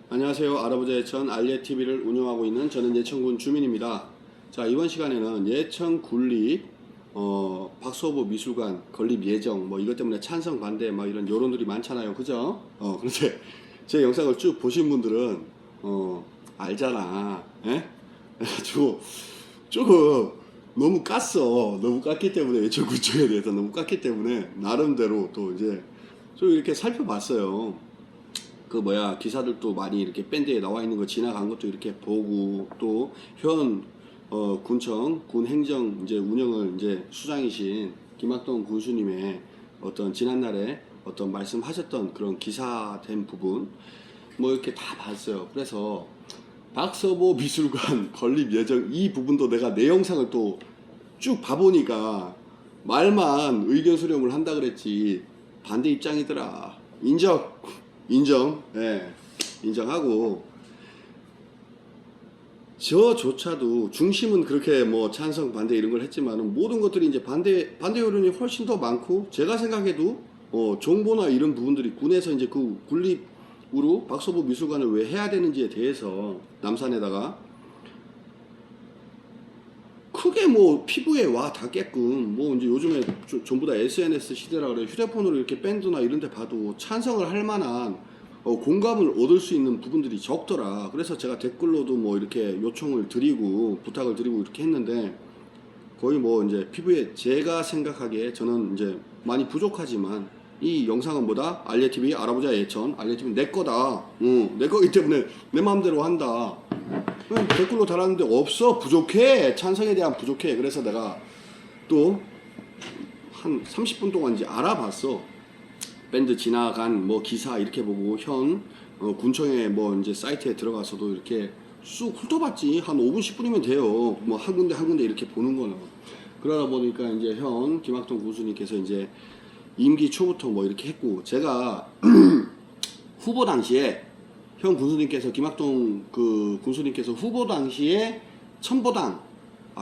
안녕하세요. 알아보자 예천 알예TV를 운영하고 있는 저는 예천군 주민입니다. 자, 이번 시간에는 예천 군립 박소보 미술관 건립 예정 뭐 이것 때문에 찬성 반대 막 이런 여론들이 많잖아요. 그죠? 그런데 제 영상을 쭉 보신 분들은 알잖아. 예? 그래가지고 조금 너무 깠어. 너무 깠기 때문에 예천군청에 대해서 너무 깠기 때문에 나름대로 또 이제 좀 이렇게 살펴봤어요. 그 뭐야 기사들도 많이 이렇게 밴드에 나와 있는 거 지나간 것도 이렇게 보고 또 현 군청 군 행정 이제 운영을 이제 수장이신 김학동 군수님의 어떤 지난날에 어떤 말씀하셨던 그런 기사된 부분 뭐 이렇게 다 봤어요. 그래서 박서보 미술관 건립 예정 이 부분도 내가 내 영상을 또 쭉 봐보니까 말만 의견 수렴을 한다 그랬지 반대 입장이더라. 인정, 예, 인정하고 저조차도 중심은 그렇게 뭐 찬성 반대 이런 걸 했지만은 모든 것들이 이제 반대 여론이 훨씬 더 많고 제가 생각해도 정보나 이런 부분들이 군에서 이제 그 군립으로 박서보 미술관을 왜 해야 되는지에 대해서 남산에다가 크게 뭐 피부에 와 닿게끔 뭐 이제 요즘에 전부 다 SNS 시대라 그래 휴대폰으로 이렇게 밴드나 이런 데 봐도 찬성을 할 만한 공감을 얻을 수 있는 부분들이 적더라. 그래서 제가 댓글로도 뭐 이렇게 요청을 드리고 부탁을 드리고 이렇게 했는데 거의 뭐 이제 피부에 제가 생각하기에 저는 이제 많이 부족하지만 이 영상은 뭐다? 알예TV 알아보자 예천 알예TV 내 거다. 내 거기 때문에 내 마음대로 한다. 댓글로 달았는데 없어 부족해 찬성에 대한 부족해. 그래서 내가 또 한 30분 동안 이제 알아봤어. 밴드 지나간 뭐 기사 이렇게 보고 현 군청의 뭐 이제 사이트에 들어가서도 이렇게 쑥 훑어봤지. 한 5분 10분이면 돼요. 뭐 한 군데 한 군데 이렇게 보는 거는. 그러다 보니까 이제 현 김학동 군수님께서 이제 임기 초부터 뭐 이렇게 했고 제가 후보 당시에 현 군수님께서 김학동 그 군수님께서 후보 당시에 첨보당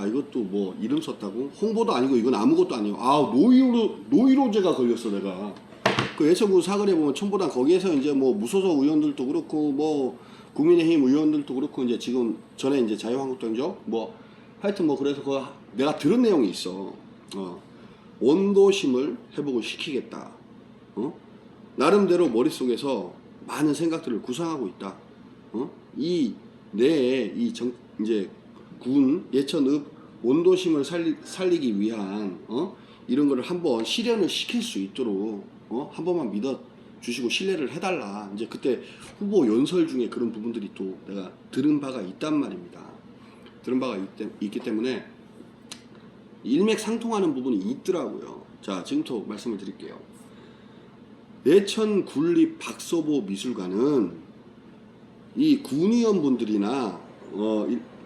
이것도 뭐 이름 썼다고 홍보도 아니고 이건 아무것도 아니고 노이로제가 걸렸어 내가. 그 예천군 사거리에 보면 첨보당 거기에서 이제 뭐 무소속 의원들도 그렇고 뭐 국민의힘 의원들도 그렇고 이제 지금 전에 이제 자유한국당죠 뭐 하여튼 뭐 그래서 그 내가 들은 내용이 있어. 원도심을 회복을 시키겠다. 나름대로 머릿속에서 많은 생각들을 구상하고 있다. 이 내에 이제 군 예천읍 원도심을 살리기 위한 이런 거를 한번 실현을 시킬 수 있도록 한 번만 믿어 주시고 신뢰를 해달라. 이제 그때 후보 연설 중에 그런 부분들이 또 내가 들은 바가 있단 말입니다. 들은 바가 있기 때문에 일맥상통하는 부분이 있더라고요. 자, 지금부터 말씀을 드릴게요. 예천 군립 박서보 미술관은 이 군의원분들이나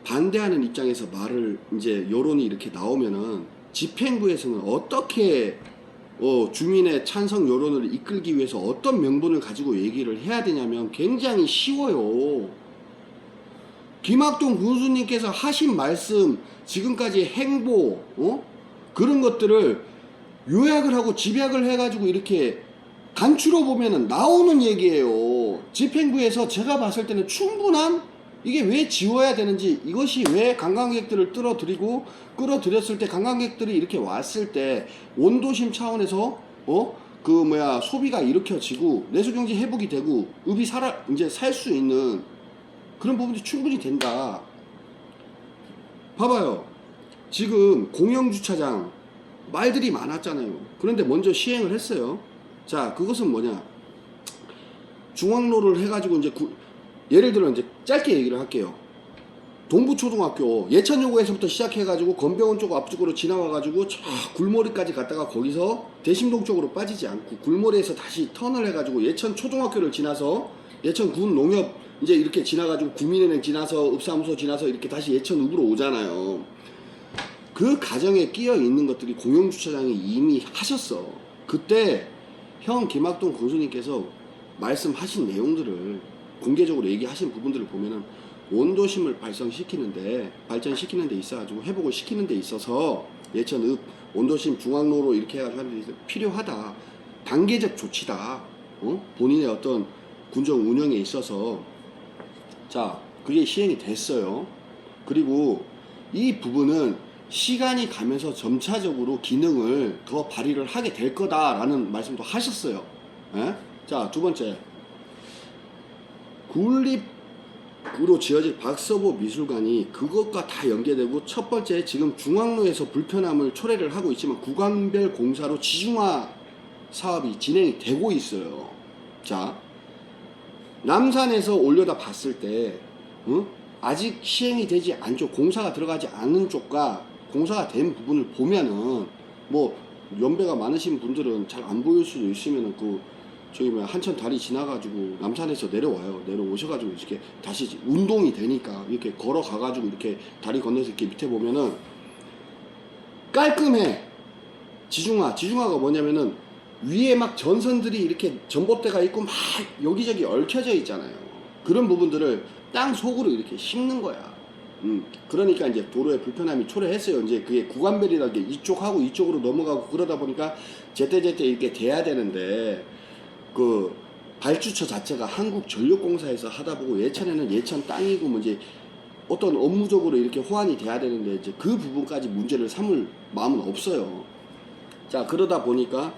반대하는 입장에서 말을 이제 여론이 이렇게 나오면은 집행부에서는 어떻게 주민의 찬성 여론을 이끌기 위해서 어떤 명분을 가지고 얘기를 해야 되냐면 굉장히 쉬워요. 김학동 군수님께서 하신 말씀 지금까지 행보 그런 것들을 요약을 하고 집약을 해가지고 이렇게 간추려 보면은 나오는 얘기예요. 집행부에서 제가 봤을 때는 충분한 이게 왜 지워야 되는지 이것이 왜 관광객들을 끌어들였을 때 관광객들이 이렇게 왔을 때 원도심 차원에서 소비가 일으켜지고 내수경제 회복이 되고 읍이 이제 살 수 있는 그런 부분이 충분히 된다. 봐봐요. 지금 공영주차장 말들이 많았잖아요. 그런데 먼저 시행을 했어요. 자, 그것은 뭐냐? 중앙로를 해가지고 이제 예를 들어 이제 짧게 얘기를 할게요. 동부초등학교 예천여고에서부터 시작해가지고 건병원 쪽 앞쪽으로 지나와가지고 저 굴머리까지 갔다가 거기서 대심동 쪽으로 빠지지 않고 굴머리에서 다시 턴을 해가지고 예천초등학교를 지나서 예천군 농협 이제 이렇게 지나가지고 국민은행 지나서 읍사무소 지나서 이렇게 다시 예천읍으로 오잖아요. 그 과정에 끼어 있는 것들이 공영주차장이 이미 하셨어. 그때 형 김학동 군수님께서 말씀하신 내용들을 공개적으로 얘기하신 부분들을 보면은 원도심을 발전시키는 데 있어가지고 회복을 시키는 데 있어서 예천읍 원도심 중앙로로 이렇게 해가지고 하는 데 있어서 필요하다. 단계적 조치다. 본인의 어떤 군정 운영에 있어서 자, 그게 시행이 됐어요. 그리고 이 부분은 시간이 가면서 점차적으로 기능을 더 발휘를 하게 될 거다라는 말씀도 하셨어요. 예? 자, 두 번째. 구립으로 지어질 박서보 미술관이 그것과 다 연계되고, 첫 번째, 지금 중앙로에서 불편함을 초래를 하고 있지만 구간별 공사로 지중화 사업이 진행이 되고 있어요. 자, 남산에서 올려다 봤을 때 아직 시행이 되지 않죠. 공사가 들어가지 않은 쪽과 공사가 된 부분을 보면은, 뭐 연배가 많으신 분들은 잘 안 보일 수도 있으면은 저기 한천 다리 지나가지고 남산에서 내려오셔가지고 이렇게 다시 운동이 되니까 이렇게 걸어가가지고 이렇게 다리 건너서 이렇게 밑에 보면은 깔끔해. 지중화가 뭐냐면은 위에 막 전선들이 이렇게 전봇대가 있고 막 여기저기 얽혀져 있잖아요. 그런 부분들을 땅 속으로 이렇게 심는 거야. 그러니까 이제 도로에 불편함이 초래했어요. 이제 그게 구간별이라는 게 이쪽하고 이쪽으로 넘어가고 그러다 보니까 제때제때 이렇게 돼야 되는데, 그 발주처 자체가 한국전력공사에서 하다 보고, 예천에는 예천 땅이고 뭐 이제 어떤 업무적으로 이렇게 호환이 돼야 되는데 이제 그 부분까지 문제를 삼을 마음은 없어요. 자, 그러다 보니까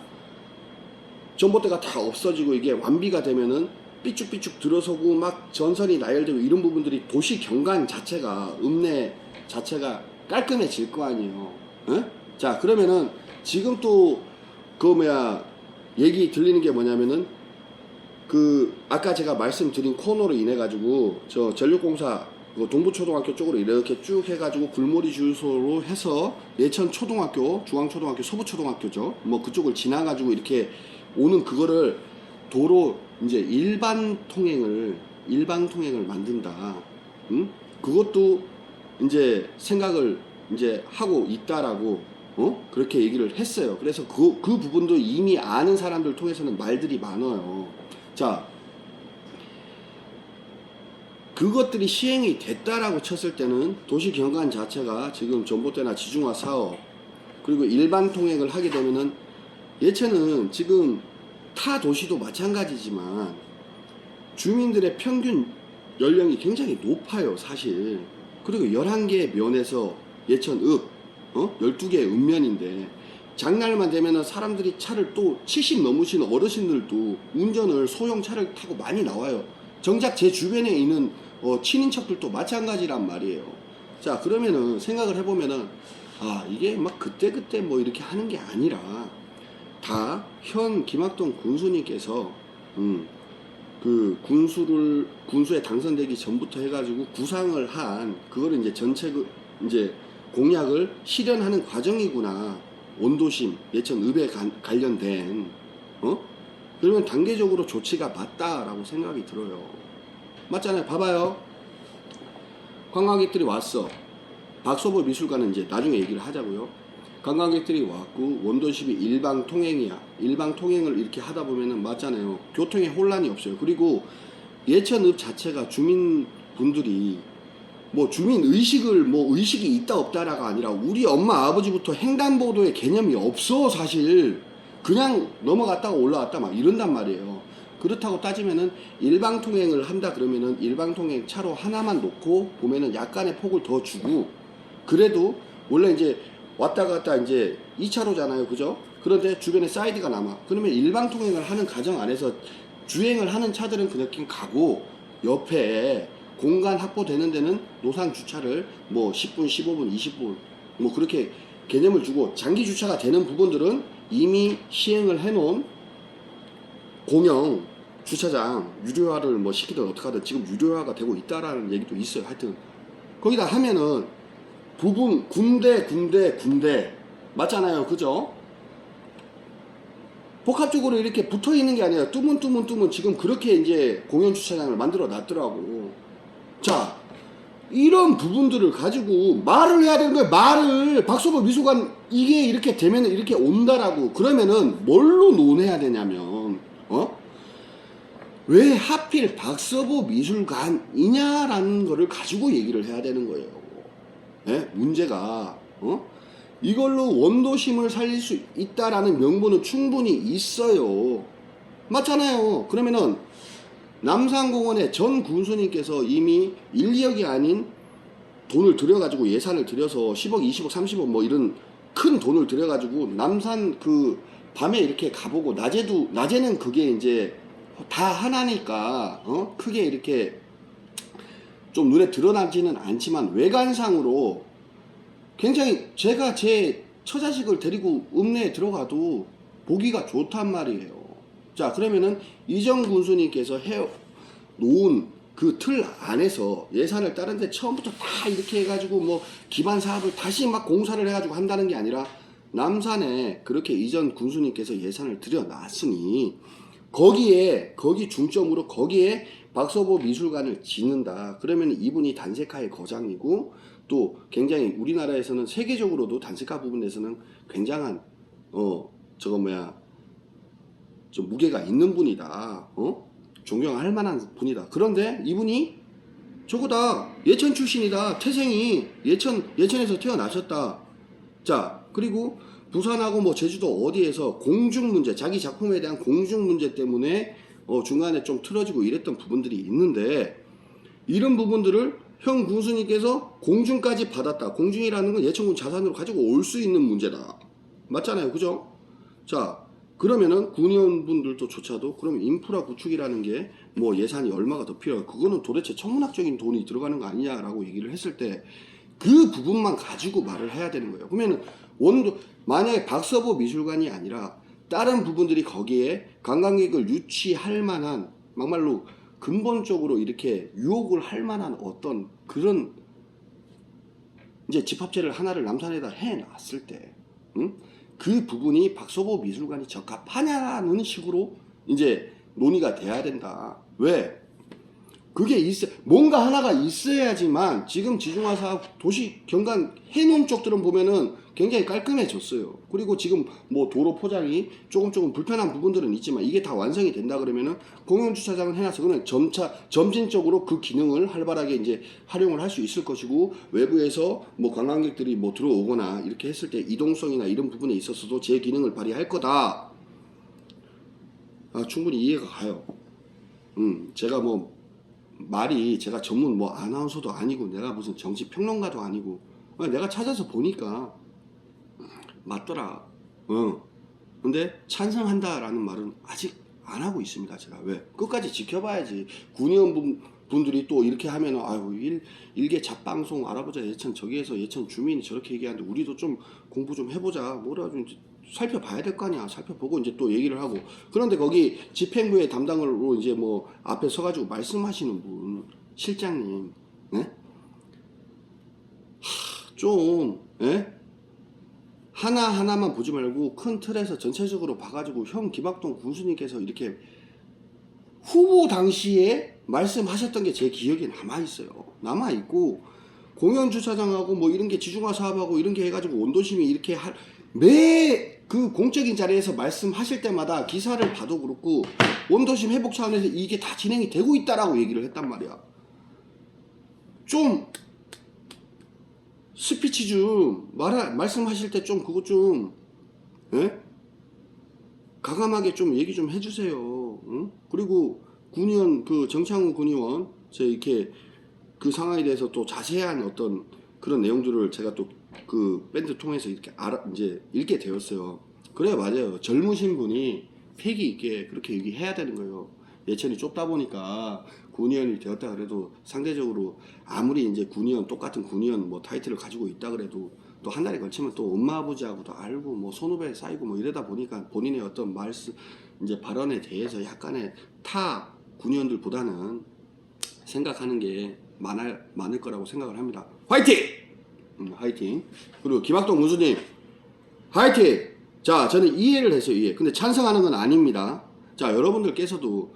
전봇대가 다 없어지고 이게 완비가 되면은 삐쭉삐쭉 들어서고 막 전선이 나열되고 이런 부분들이 도시 경관 자체가, 읍내 자체가 깔끔해질 거 아니에요. 에? 자, 그러면은 지금 또 얘기 들리는 게 뭐냐면은, 아까 제가 말씀드린 코너로 인해 가지고 저 전력공사 동부초등학교 쪽으로 이렇게 쭉 해가지고 굴몰이 주소로 해서 예천 초등학교, 중앙초등학교, 서부초등학교죠. 뭐 그쪽을 지나가지고 이렇게 오는 그거를 도로 이제 일반 통행을 만든다. 그것도 이제 생각을 이제 하고 있다라고 그렇게 얘기를 했어요. 그래서 그 부분도 이미 아는 사람들 통해서는 말들이 많아요. 자, 그것들이 시행이 됐다라고 쳤을 때는 도시 경관 자체가 지금 전봇대나 지중화 사업, 그리고 일반 통행을 하게 되면은, 예천은 지금 타 도시도 마찬가지지만 주민들의 평균 연령이 굉장히 높아요, 사실. 그리고 11개의 면에서 예천읍, 12개의 읍면인데, 장날만 되면은 사람들이 차를 또 70 넘으신 어르신들도 운전을 소형 차를 타고 많이 나와요. 정작 제 주변에 있는 친인척들도 마찬가지란 말이에요. 자, 그러면은 생각을 해보면은, 이게 막 그때 뭐 이렇게 하는 게 아니라 다 현 김학동 군수님께서 그 군수에 당선되기 전부터 해가지고 구상을 한 그거를 이제 전체 이제 공약을 실현하는 과정이구나. 원도심 예천읍에 관련된 그러면 단계적으로 조치가 맞다라고 생각이 들어요. 맞잖아요. 봐봐요. 관광객들이 왔어. 박서보 미술관은 이제 나중에 얘기를 하자고요. 관광객들이 왔고 원도심이 일방 통행이야. 일방 통행을 이렇게 하다 보면은 맞잖아요. 교통에 혼란이 없어요. 그리고 예천읍 자체가 주민분들이 뭐 주민 의식이 있다 없다라가 아니라 우리 엄마 아버지부터 횡단보도의 개념이 없어. 사실 그냥 넘어갔다가 올라왔다 막 이런단 말이에요. 그렇다고 따지면은 일방 통행을 한다 그러면은 일방 통행 차로 하나만 놓고 보면은 약간의 폭을 더 주고, 그래도 원래 이제 왔다 갔다 이제 2차로잖아요. 그죠? 그런데 주변에 사이드가 남아. 그러면 일방 통행을 하는 과정 안에서 주행을 하는 차들은 그냥 가고, 옆에 공간 확보되는 데는 노상 주차를 뭐 10분, 15분, 20분 뭐 그렇게 개념을 주고, 장기 주차가 되는 부분들은 이미 시행을 해놓은 공영 주차장 유료화를 뭐 시키든 어떻게 하든 지금 유료화가 되고 있다라는 얘기도 있어요. 하여튼 거기다 하면은 부분 군데 맞잖아요. 그죠? 복합적으로 이렇게 붙어 있는 게 아니라 뚜문뚜문 지금 그렇게 이제 공영 주차장을 만들어 놨더라고. 자, 이런 부분들을 가지고 말을 해야 되는 거예요. 말을. 박서보 미술관 이게 이렇게 되면 이렇게 온다라고. 그러면은 뭘로 논해야 되냐면 왜 하필 박서보 미술관이냐라는 거를 가지고 얘기를 해야 되는 거예요. 네? 문제가 이걸로 원도심을 살릴 수 있다라는 명분은 충분히 있어요. 맞잖아요. 그러면은 남산공원의 전 군수님께서 이미 1, 2억이 아닌 돈을 들여가지고 예산을 들여서 10억, 20억, 30억 뭐 이런 큰 돈을 들여가지고 남산 그 밤에 이렇게 가보고 낮에는 그게 이제 다 하나니까 크게 이렇게 좀 눈에 드러나지는 않지만 외관상으로 굉장히 제가 제 처자식을 데리고 읍내에 들어가도 보기가 좋단 말이에요. 자, 그러면은 이전 군수님께서 해 놓은 그 틀 안에서 예산을 다른 데 처음부터 다 이렇게 해가지고 뭐 기반 사업을 다시 막 공사를 해가지고 한다는 게 아니라 남산에 그렇게 이전 군수님께서 예산을 들여놨으니 거기 중점으로 거기에 박서보 미술관을 짓는다. 그러면 이분이 단색화의 거장이고 또 굉장히 우리나라에서는 세계적으로도 단색화 부분에서는 굉장한 저거 뭐야 좀 무게가 있는 분이다. 존경할 만한 분이다. 그런데 이분이 저거다. 예천 출신이다. 태생이 예천에서 태어나셨다. 자, 그리고 부산하고 뭐 제주도 어디에서 공중 문제, 자기 작품에 대한 공중 문제 때문에 중간에 좀 틀어지고 이랬던 부분들이 있는데 이런 부분들을 형 군수님께서 공중까지 받았다. 공중이라는 건 예천군 자산으로 가지고 올 수 있는 문제다. 맞잖아요. 그죠? 자, 그러면은 군의원분들도 조차도 그러면 인프라 구축이라는 게 뭐 예산이 얼마가 더 필요해. 그거는 도대체 천문학적인 돈이 들어가는 거 아니냐라고 얘기를 했을 때 그 부분만 가지고 말을 해야 되는 거예요. 그러면은 만약에 박서보 미술관이 아니라 다른 부분들이 거기에 관광객을 유치할 만한 막말로 근본적으로 이렇게 유혹을 할 만한 어떤 그런 이제 집합체를 하나를 남산에다 해놨을 때, 그 부분이 박서보 미술관이 적합하냐는 식으로 이제 논의가 돼야 된다. 왜? 그게 뭔가 하나가 있어야지만 지금 지중화 사업 도시 경관 해놓은 쪽들은 보면은 굉장히 깔끔해졌어요. 그리고 지금 뭐 도로 포장이 조금 불편한 부분들은 있지만 이게 다 완성이 된다 그러면은 공영주차장을 해놔서 그는 점진적으로 그 기능을 활발하게 이제 활용을 할 수 있을 것이고 외부에서 뭐 관광객들이 뭐 들어오거나 이렇게 했을 때 이동성이나 이런 부분에 있어서도 제 기능을 발휘할 거다. 충분히 이해가 가요. 제가 뭐 말이 제가 전문 뭐 아나운서도 아니고 내가 무슨 정치 평론가도 아니고 내가 찾아서 보니까 맞더라. 근데 찬성한다라는 말은 아직 안 하고 있습니다. 제가 왜? 끝까지 지켜봐야지. 군의원 분들이 또 이렇게 하면은 아유 일개 잡방송 알아보자 예천 저기에서 예천 주민이 저렇게 얘기하는데 우리도 좀 공부 좀 해보자. 뭐라 좀 살펴봐야 될 거 아니야. 살펴보고 이제 또 얘기를 하고. 그런데 거기 집행부의 담당으로 이제 뭐 앞에 서가지고 말씀하시는 분 실장님, 네? 좀, 예? 하나하나만 보지 말고 큰 틀에서 전체적으로 봐가지고 형 김학동 군수님께서 이렇게 후보 당시에 말씀하셨던 게 제 기억에 남아있어요. 남아있고 공영주차장하고 뭐 이런 게 지중화 사업하고 이런 게 해가지고 원도심이 이렇게 매 그 공적인 자리에서 말씀하실 때마다 기사를 봐도 그렇고 원도심 회복 차원에서 이게 다 진행이 되고 있다라고 얘기를 했단 말이야. 좀 스피치 좀 말씀하실 때 좀 그거 좀 가감하게 좀 얘기 좀 해주세요. 응? 그리고 군의원 그 정창우 군의원 제 이렇게 그 상황에 대해서 또 자세한 어떤 그런 내용들을 제가 또 그 밴드 통해서 이렇게 이제 읽게 되었어요. 그래 맞아요. 젊으신 분이 패기 있게 그렇게 얘기해야 되는 거예요. 예천이 좁다 보니까 군의원이 되었다 그래도 상대적으로 아무리 이제 군의원 똑같은 군의원 뭐 타이틀을 가지고 있다 그래도 또 한 달에 걸치면 또 엄마 아버지하고도 알고 뭐 선후배 쌓이고 뭐 이러다 보니까 본인의 어떤 말씀 이제 발언에 대해서 약간의 타 군의원들보다는 생각하는 게 많을 거라고 생각을 합니다. 화이팅! 화이팅. 그리고 김학동 군수님 화이팅! 자 저는 이해를 했어요. 이해. 근데 찬성하는 건 아닙니다. 자 여러분들께서도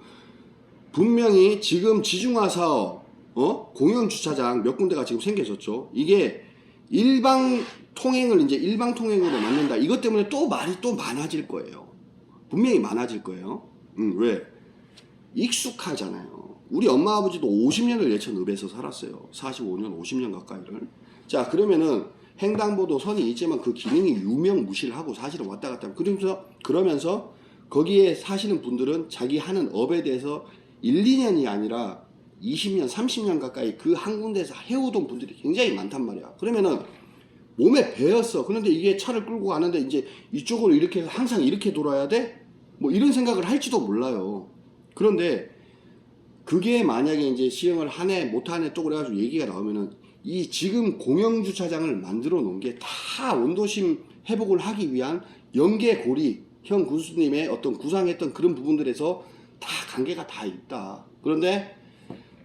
분명히 지금 지중화 사업 공영주차장 몇 군데가 지금 생겨졌죠. 이게 일방 통행을 이제 일방 통행으로 만든다. 이것 때문에 또 말이 또 많아질 거예요. 분명히 많아질 거예요. 왜? 익숙하잖아요. 우리 엄마 아버지도 50년을 예천읍에서 살았어요. 45년 50년 가까이를. 자 그러면은 횡단보도 선이 있지만 그 기능이 유명무실하고 사실은 왔다 갔다 그러면서 거기에 사시는 분들은 자기 하는 업에 대해서 1, 2년이 아니라 20년, 30년 가까이 그 한 군데에서 해오던 분들이 굉장히 많단 말이야. 그러면은 몸에 배었어. 그런데 이게 차를 끌고 가는데 이제 이쪽으로 이렇게 해서 항상 이렇게 돌아야 돼? 뭐 이런 생각을 할지도 몰라요. 그런데 그게 만약에 이제 시행을 하네 못하네 또 그래가지고 얘기가 나오면은 이 지금 공영주차장을 만들어 놓은 게 다 원도심 회복을 하기 위한 연계고리 형 군수님의 어떤 구상했던 그런 부분들에서 다 관계가 다 있다. 그런데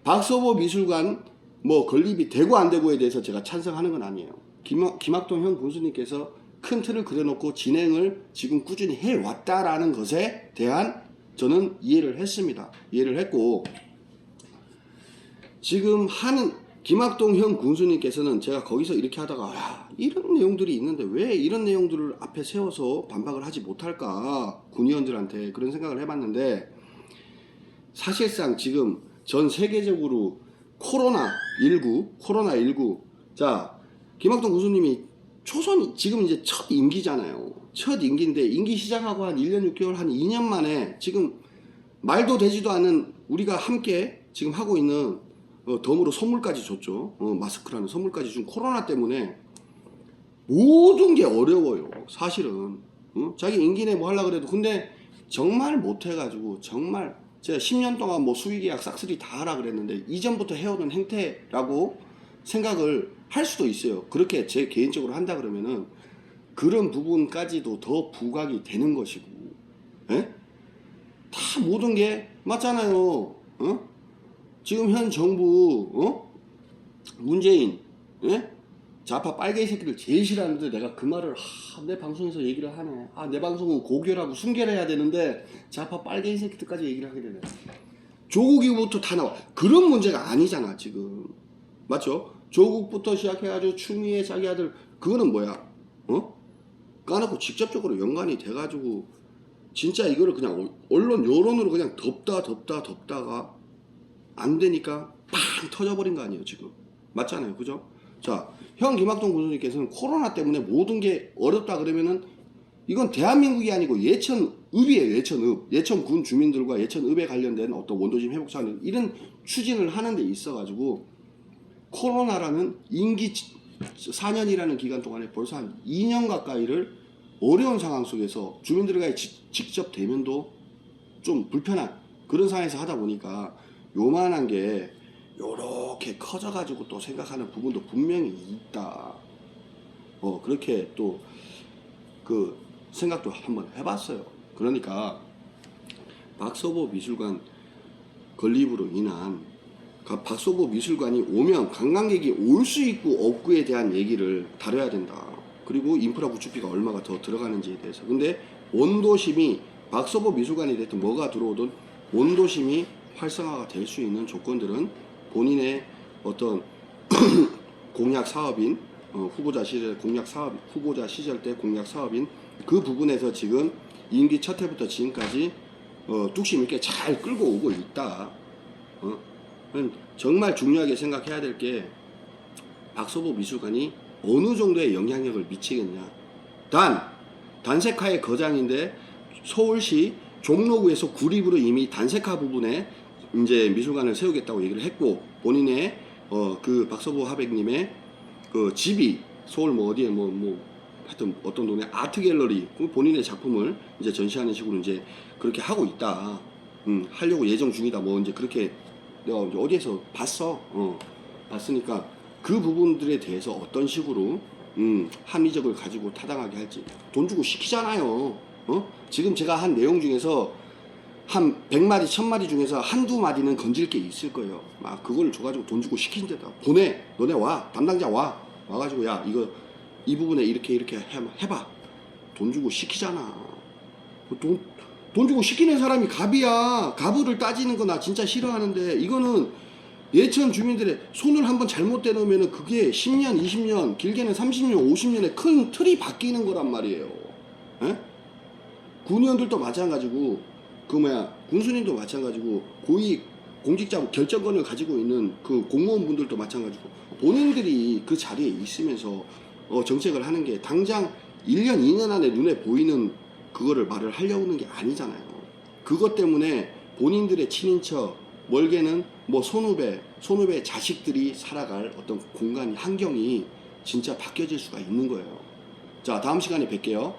박서보 미술관 뭐 건립이 되고 안 되고에 대해서 제가 찬성하는 건 아니에요. 김학동 형 군수님께서 큰 틀을 그려놓고 진행을 지금 꾸준히 해왔다라는 것에 대한 저는 이해를 했습니다. 이해를 했고, 지금 하는 김학동 형 군수님께서는 제가 거기서 이렇게 하다가 야, 이런 내용들이 있는데 왜 이런 내용들을 앞에 세워서 반박을 하지 못할까, 군의원들한테 그런 생각을 해봤는데, 사실상 지금 전 세계적으로 코로나19 자, 김학동 군수님이 초선 지금 이제 첫 임기잖아요. 첫 임기인데 임기 시작하고 한 1년 6개월 한 2년 만에 지금 말도 되지도 않은 우리가 함께 지금 하고 있는 덤으로 선물까지 줬죠. 마스크라는 선물까지 준 코로나 때문에 모든 게 어려워요. 사실은 자기 임기 내 뭐 하려고 그래도 근데 정말 못해가지고 정말 제가 10년 동안 뭐 수의계약 싹쓸이 다 하라 그랬는데 이전부터 해오던 행태라고 생각을 할 수도 있어요. 그렇게 제 개인적으로 한다 그러면은 그런 부분까지도 더 부각이 되는 것이고, 예? 다 모든 게 맞잖아요. 지금 현 정부, 문재인, 예? 좌파 빨개 새끼들 제일 싫어하는데 내가 그 말을 내 방송에서 얘기를 하네. 내 방송은 고결하고 순결해야 되는데 좌파 빨개 새끼들까지 얘기를 하게 되네. 조국 이후부터 다 나와. 그런 문제가 아니잖아 지금. 맞죠? 조국부터 시작해가지고 추미애 자기 아들 그거는 뭐야? 까놓고 직접적으로 연관이 돼가지고 진짜 이거를 그냥 언론 여론으로 그냥 덮다가 안 되니까 팡 터져버린 거 아니에요 지금. 맞잖아요, 그죠? 자, 형 김학동 군수님께서는 코로나 때문에 모든 게 어렵다 그러면은 이건 대한민국이 아니고 예천읍이에요. 예천군 주민들과 예천읍에 관련된 어떤 원도심 회복 사업 이런 추진을 하는 데 있어가지고 코로나라는 임기 4년이라는 기간 동안에 벌써 한 2년 가까이를 어려운 상황 속에서 주민들과의 직접 대면도 좀 불편한 그런 상황에서 하다 보니까 요만한 게 요렇게 커져가지고 또 생각하는 부분도 분명히 있다. 그렇게 또 그 생각도 한번 해봤어요. 그러니까 박서보 미술관 건립으로 인한 박서보 미술관이 오면 관광객이 올 수 있고 없고에 대한 얘기를 다뤄야 된다. 그리고 인프라 구축비가 얼마가 더 들어가는지에 대해서. 근데 원도심이 박서보 미술관이 됐든 뭐가 들어오든 원도심이 활성화가 될 수 있는 조건들은 본인의 어떤 공약 사업인 후보자 시절 때 공약 사업인 그 부분에서 지금 임기 첫 해부터 지금까지 뚝심 있게 잘 끌고 오고 있다. 정말 중요하게 생각해야 될 게 박서보 미술관이 어느 정도의 영향력을 미치겠냐. 단색화의 거장인데 서울시 종로구에서 구립으로 이미 단색화 부분에 이제 미술관을 세우겠다고 얘기를 했고, 본인의 그 박서보 하백님의 그 집이 서울 뭐 어디에 하여튼 어떤 동네 아트 갤러리 본인의 작품을 이제 전시하는 식으로 이제 그렇게 하고 있다. 하려고 예정 중이다. 뭐 이제 그렇게 내가 어디에서 봤으니까 그 부분들에 대해서 어떤 식으로 합리적을 가지고 타당하게 할지 돈 주고 시키잖아요. 지금 제가 한 내용 중에서 한 100마디 1000마디 중에서 한두 마디는 건질 게 있을 거예요. 막 그걸 줘가지고 돈 주고 시킨 데다 보내. 너네 와. 담당자 와가지고 야 이거 이 부분에 이렇게 해봐. 돈 주고 시키잖아. 돈 주고 시키는 사람이 갑이야. 갑을 따지는 거 나 진짜 싫어하는데, 이거는 예천 주민들의 손을 한번 잘못 대놓으면 그게 10년, 20년, 길게는 30년, 50년의 큰 틀이 바뀌는 거란 말이에요. 에? 군의원들도 마찬가지고, 군수님도 마찬가지고, 고위 공직자 결정권을 가지고 있는 그 공무원분들도 마찬가지고, 본인들이 그 자리에 있으면서 정책을 하는 게 당장 1년, 2년 안에 눈에 보이는 그거를 말을 하려고 하는 게 아니잖아요. 그것 때문에 본인들의 친인척, 멀게는 뭐 선후배 자식들이 살아갈 어떤 공간 환경이 진짜 바뀌어질 수가 있는 거예요. 자, 다음 시간에 뵐게요.